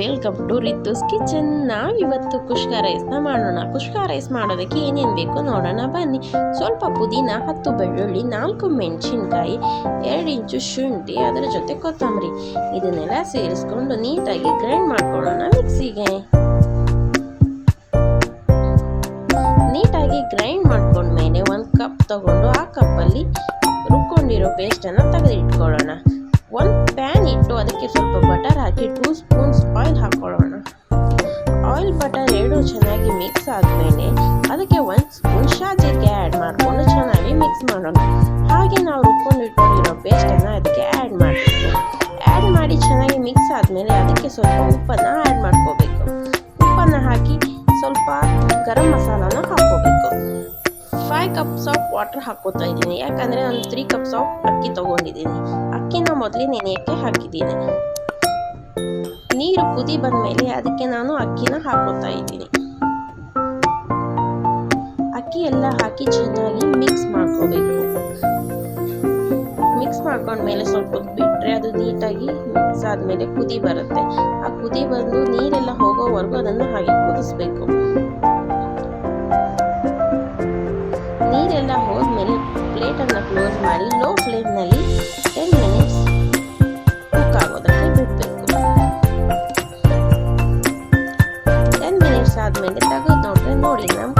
Welcome to Ritu's kitchen. ನಾವಿವತ್ತು ಕುಷ್ಕ ರೈಸ್ನ ಮಾಡೋಣ. ಕುಷ್ಕ rice ಮಾಡೋದಕ್ಕೆ ಏನೇನು ಬೇಕು ನೋಡೋಣ ಬನ್ನಿ. ಸ್ವಲ್ಪ ಪುದೀನ, 10 ಬೆಳ್ಳುಳ್ಳಿ, 4 ಮೆಣಸಿನ್ಕಾಯಿ, 2 ಇಂಚು ಶುಂಠಿ, ಅದರ ಜೊತೆ ಕೊತ್ತಂಬರಿ, ಇದನ್ನೆಲ್ಲ ಸೇರಿಸ್ಕೊಂಡು ನೀಟಾಗಿ ಗ್ರೈಂಡ್ ಮಾಡ್ಕೊಳ್ಳೋಣ ಮಿಕ್ಸಿಗೆ. ನೀಟಾಗಿ ಗ್ರೈಂಡ್ ಮಾಡ್ಕೊಂಡ್ಮೇಲೆ 1 ಕಪ್ ತಗೊಂಡು ಆ ಕಪ್ಪಲ್ಲಿ ರುಬ್ಕೊಂಡಿರೋ ಪೇಸ್ಟನ್ನು ತೆಗೆದಿಟ್ಕೊಳ್ಳೋಣ. 1 ಪ್ಯಾನ್ ಇಟ್ಟು ಅದಕ್ಕೆ ಸ್ವಲ್ಪ ಬಟರ್ ಹಾಕಿ 2 ಸ್ಪೂನ್ಸ್ ಆಯಿಲ್ ಹಾಕೊಳ್ಳೋಣ. ಆಯಿಲ್ ಬಟರ್ ಎರಡು ಚೆನ್ನಾಗಿ ಮಿಕ್ಸ್ ಆದಮೇಲೆ ಅದಕ್ಕೆ 1 ಸ್ಪೂನ್ ಶಾಜೀರಿಗೆ ಆ್ಯಡ್ ಮಾಡಿಕೊಂಡು ಚೆನ್ನಾಗಿ ಮಿಕ್ಸ್ ಮಾಡೋಣ. ಹಾಗೆ ನಾವು ರುಬ್ಕೊಂಡಿಟ್ಕೊಂಡಿರೋ ಪೇಸ್ಟನ್ನು ಅದಕ್ಕೆ ಆ್ಯಡ್ ಮಾಡಬೇಕು. ಆ್ಯಡ್ ಮಾಡಿ ಚೆನ್ನಾಗಿ ಮಿಕ್ಸ್ ಆದಮೇಲೆ ಅದಕ್ಕೆ ಸ್ವಲ್ಪ ಉಪ್ಪನ್ನು ಆ್ಯಡ್ ಮಾಡ್ಕೋಬೇಕು. ಉಪ್ಪನ್ನು ಹಾಕಿ ಸ್ವಲ್ಪ ಗರಂ ಮಸಾಲಾನ ಹಾಕೋಬೇಕು. 5 ಕಪ್ಸ್ ಆಫ್ ವಾಟರ್ ಹಾಕೋತಾ ಇದ್ದೀನಿ, ಯಾಕಂದರೆ ನಾನು 3 ಕಪ್ಸ್ ಆಫ್ ಅಕ್ಕಿ ತೊಗೊಂಡಿದ್ದೀನಿ. ಅಕ್ಕಿನ ಮೊದಲೇ ನೆನೆಯೋಕ್ಕೆ ಹಾಕಿದ್ದೀನಿ. ನೀರು ಕುದಿ ಬಂದಮೇಲೆ ಅದಕ್ಕೆ ನಾನು ಅಕ್ಕಿನ ಹಾಕೋತಾ ಇದ್ದೀನಿ. ಅಕ್ಕಿ ಎಲ್ಲ ಹಾಕಿ ಚೆನ್ನಾಗಿ ಮಿಕ್ಸ್ ಮಾಡ್ಕೋಬೇಕು. ಮಿಕ್ಸ್ ಮಾಡ್ಕೊಂಡ್ಮೇಲೆ ಸ್ವಲ್ಪ ಬಿಟ್ಟರೆ ಅದು ನೀಟಾಗಿ ಮಿಕ್ಸ್ ಆದಮೇಲೆ ಕುದಿ ಬರುತ್ತೆ. ಆ ಕುದಿ ಬಂದು ನೀರೆಲ್ಲ ಹೋಗೋವರೆಗೂ ಅದನ್ನು ಹಾಗೆ ಕುದಿಸ್ಬೇಕು. ನೀರೆಲ್ಲ ಹೋದ್ಮೇಲೆ ಪ್ಲೇಟನ್ನು ಕ್ಲೋಸ್ ಮಾಡಿ ಲೋ ಫ್ಲೇಮ್ನಲ್ಲಿ 10 ಮಿನಿಟ್ಸ್ ಕುಕ್ ಆಗೋದಕ್ಕೆ ಬಿಡಬೇಕು. 10 ಮಿನಿಟ್ಸ್ ಆದಮೇಲೆ ತೆಗೆದು ನೋಡಿದ್ರೆ ನೋಡಿ ನಮ್ಮ